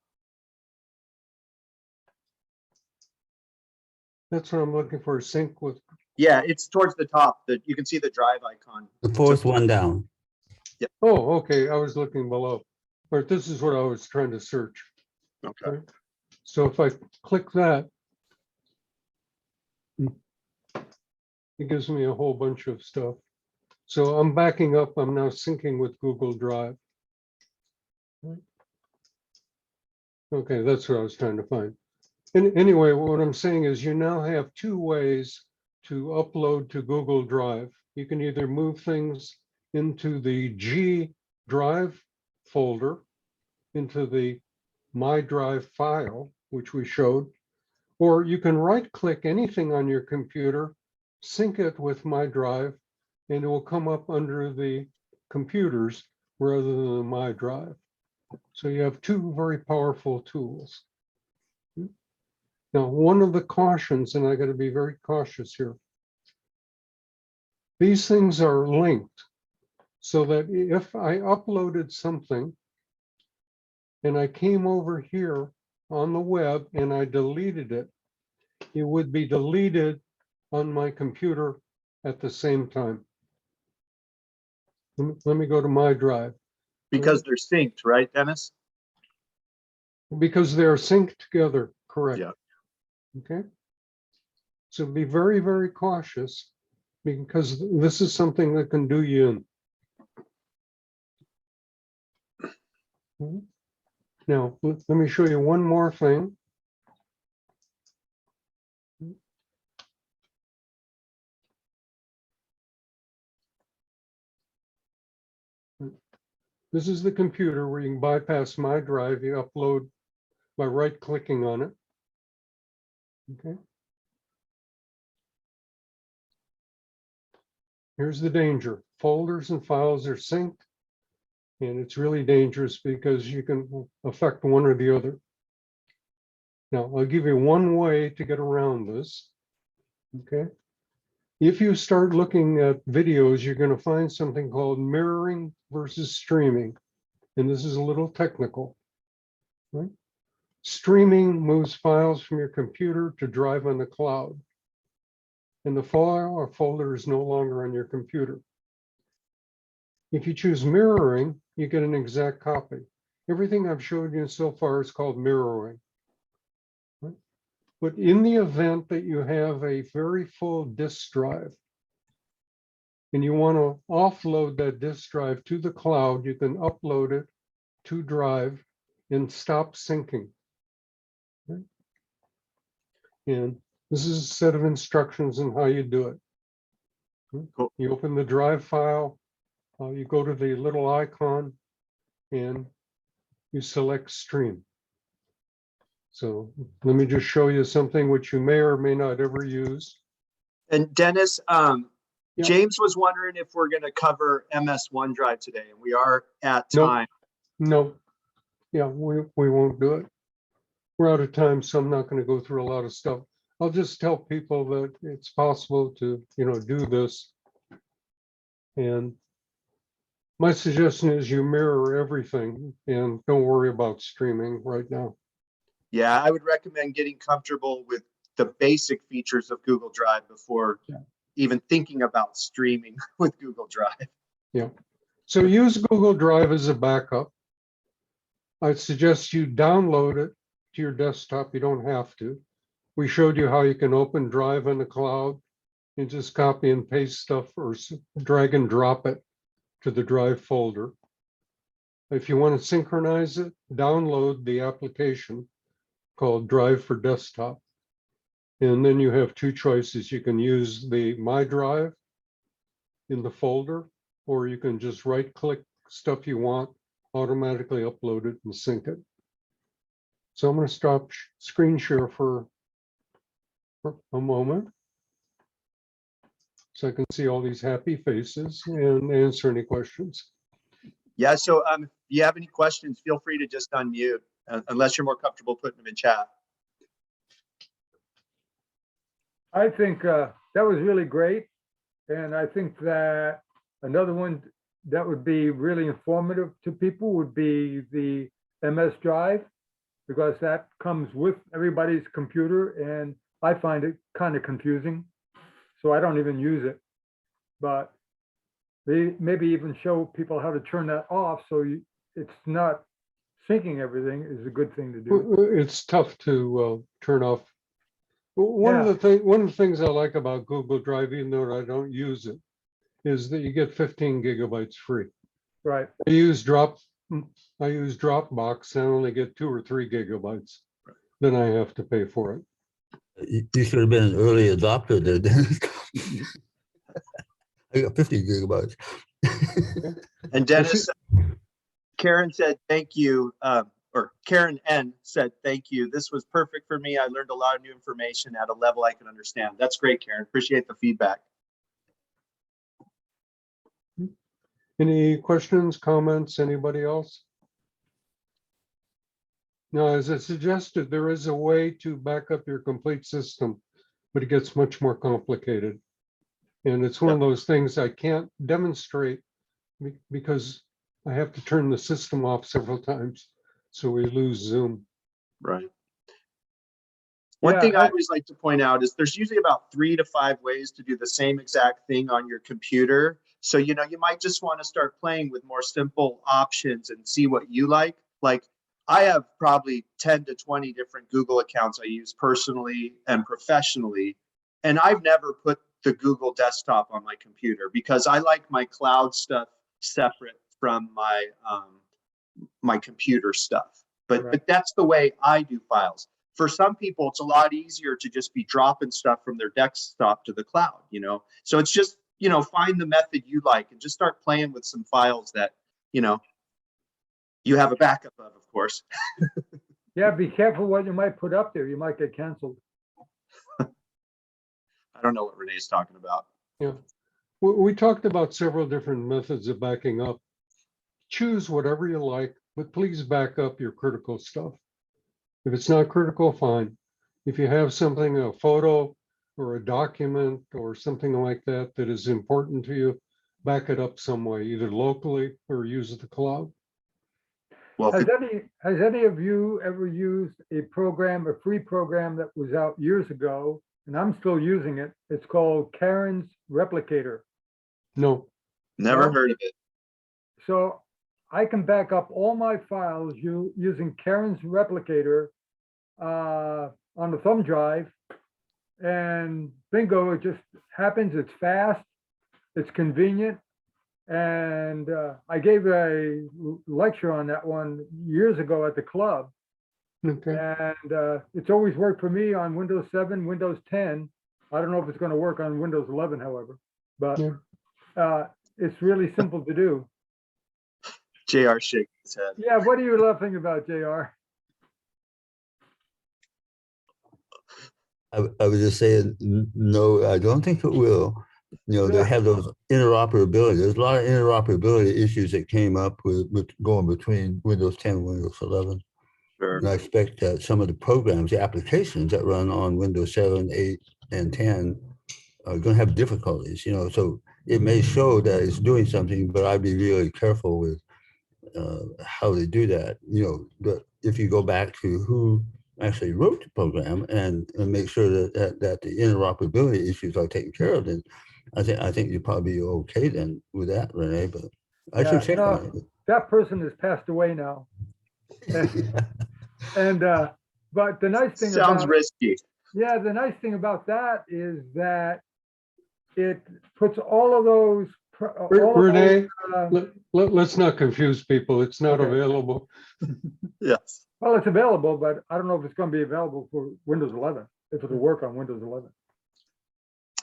That's what I'm looking for, sync with, Yeah, it's towards the top. You can see the drive icon. The fourth one down. oh, okay, I was looking below. All right, this is what I was trying to search. Okay. Okay. So if I click that, it gives me a whole bunch of stuff. So I'm backing up, I'm now syncing with Google Drive. Okay, that's what I was trying to find. And anyway, what I'm saying is you now have two ways to upload to Google Drive. You can either move things into the G Drive folder, into the My Drive file, which we showed, or you can right-click anything on your computer, sync it with My Drive, and it will come up under the computers rather than the My Drive. So you have two very powerful tools. Now, one of the cautions, and I got to be very cautious here, these things are linked so that if I uploaded something and I came over here on the web and I deleted it, it would be deleted on my computer at the same time. Let me go to My Drive. Because they're synced, right, Dennis? Because they're synced together, correct? Yeah. Okay. So be very, very cautious because this is something that can do you in. Now, let me show you one more thing. This is the computer where you can bypass My Drive. You upload by right-clicking on it. Okay. Here's the danger. Folders and files are synced, and it's really dangerous because you can affect one or the other. Now, I'll give you one way to get around this. Okay. If you start looking at videos, you're going to find something called mirroring versus streaming. And this is a little technical. Right? Streaming moves files from your computer to drive on the cloud. And the file or folder is no longer on your computer. If you choose mirroring, you get an exact copy. Everything I've showed you so far is called mirroring. Right? But in the event that you have a very full disk drive and you want to offload that disk drive to the cloud, you can upload it to Drive and stop syncing. Right? And this is a set of instructions on how you do it. Cool. You open the Drive file, you go to the little icon and you select Stream. So let me just show you something which you may or may not ever use. And Dennis, Yeah. James was wondering if we're going to cover MS OneDrive today, and we are at Nope. time. No, yeah, we won't do it. We're out of time, so I'm not going to go through a lot of stuff. I'll just tell people that it's possible to, do this. And my suggestion is you mirror everything and don't worry about streaming right now. Yeah, I would recommend getting comfortable with the basic features of Google Drive before even thinking about streaming with Google Drive. Yeah. So use Google Drive as a backup. I'd suggest you download it to your desktop. You don't have to. We showed you how you can open Drive in the cloud and just copy and paste stuff or drag and drop it to the Drive folder. If you want to synchronize it, download the application called Drive for Desktop. And then you have two choices. You can use the My Drive, in the folder, or you can just right click stuff you want, automatically upload it and sync it. So I'm going to stop screen share for a moment, so I can see all these happy faces and answer any questions. Yeah, so if you have any questions, feel free to just unmute, unless you're more comfortable putting them in chat. I think that was really great. And I think that another one that would be really informative to people would be the MS Drive, because that comes with everybody's computer, and I find it kind of confusing. So I don't even use it. But they maybe even show people how to turn that off, so it's not syncing everything is a good thing to do. It's tough to turn off. One of the things I like about Google Drive, even though I don't use it, is that you get 15 gigabytes free. Right. I use Dropbox, and I only get 2 or 3 gigabytes. Then I have to pay for it. You should have been an early adopter there, Dennis. I got 50 gigabytes. And Dennis, Karen said thank you, or Karen N said thank you. This was perfect for me. I learned a lot of new information at a level I can understand. That's great, Karen. Appreciate the feedback. Any questions, comments, anybody else? Now, as I suggested, there is a way to back up your complete system, but it gets much more complicated. And it's one of those things I can't demonstrate because I have to turn the system off several times, so we lose Zoom. Right. One thing I always like to point out is there's usually about 3 to 5 ways to do the same exact thing on your computer. So, you might just want to start playing with more simple options and see what you like. Like, I have probably 10 to 20 different Google accounts I use personally and professionally. And I've never put the Google desktop on my computer because I like my cloud stuff separate from my my computer stuff. But that's the way I do files. For some people, it's a lot easier to just be dropping stuff from their desktop to the cloud, So it's just, find the method you like and just start playing with some files that, you have a backup of course. Yeah, be careful what you might put up there. You might get canceled. I don't know what Renee's talking about. Yeah, we talked about several different methods of backing up. Choose whatever you like, but please back up your critical stuff. If it's not critical, fine. If you have something, a photo or a document or something like that that is important to you, back it up some way, either locally or use the cloud. Well, Has any of you ever used a program, a free program that was out years ago, and I'm still using it? It's called Karen's Replicator. No. never heard of it. So I can back up all my files using Karen's Replicator on the thumb drive, and bingo, it just happens. It's fast, it's convenient. And I gave a lecture on that one years ago at the club. Okay. And it's always worked for me on Windows 7, Windows 10. I don't know if it's going to work on Windows 11, however, but it's really simple to do. JR shaking his head. Yeah, what are you laughing about, JR? I was just saying, no, I don't think it will. They have those interoperability. There's a lot of interoperability issues that came up with going between Windows 10 and Windows 11. Sure. And I expect that some of the programs, the applications that run on Windows 7, 8, and 10 are going to have difficulties, so it may show that it's doing something, but I'd be really careful with how they do that. But if you go back to who actually wrote the program and make sure that the interoperability issues are taken care of, then I think you'd probably be okay then with that, Renee, but I should check on it. That person has passed away now. And but the nice thing sounds risky. Yeah, the nice thing about that is that it puts all of those Renee, let's not confuse people. It's not available. Yes. Well, it's available, but I don't know if it's going to be available for Windows 11, if it'll work on Windows 11.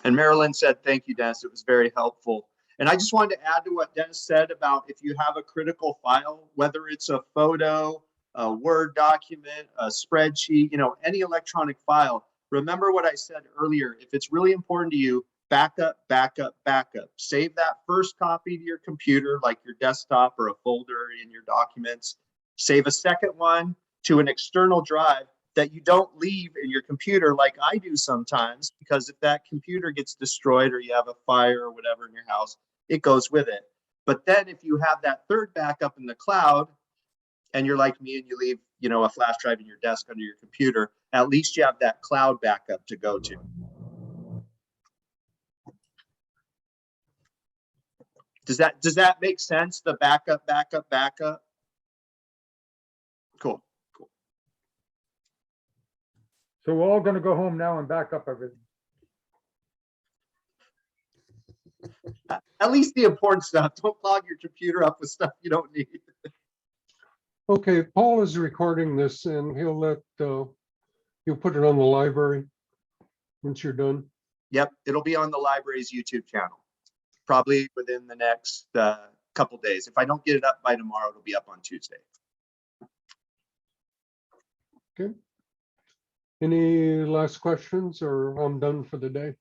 And Marilyn said, thank you, Dennis. It was very helpful. And I just wanted to add to what Dennis said about if you have a critical file, whether it's a photo, a Word document, a spreadsheet, you know, any electronic file, remember what I said earlier. If it's really important to you, backup, backup, backup. Save that first copy to your computer, like your desktop or a folder in your documents. Save a second one to an external drive that you don't leave in your computer like I do sometimes, because if that computer gets destroyed or you have a fire or whatever in your house, it goes with it. But then if you have that third backup in the cloud, and you're like me and you leave, you know, a flash drive in your desk under your computer, at least you have that cloud backup to go to. Does that make sense? The backup, backup, backup? Cool. So we're all gonna go home now and back up everything. At least the important stuff. Don't clog your computer up with stuff you don't need. Okay, Paul is recording this and he'll put it on the library once you're done. Yep, it'll be on the library's YouTube channel, probably within the next couple days. If I don't get it up by tomorrow, it'll be up on Tuesday. Okay. Any last questions, or I'm done for the day?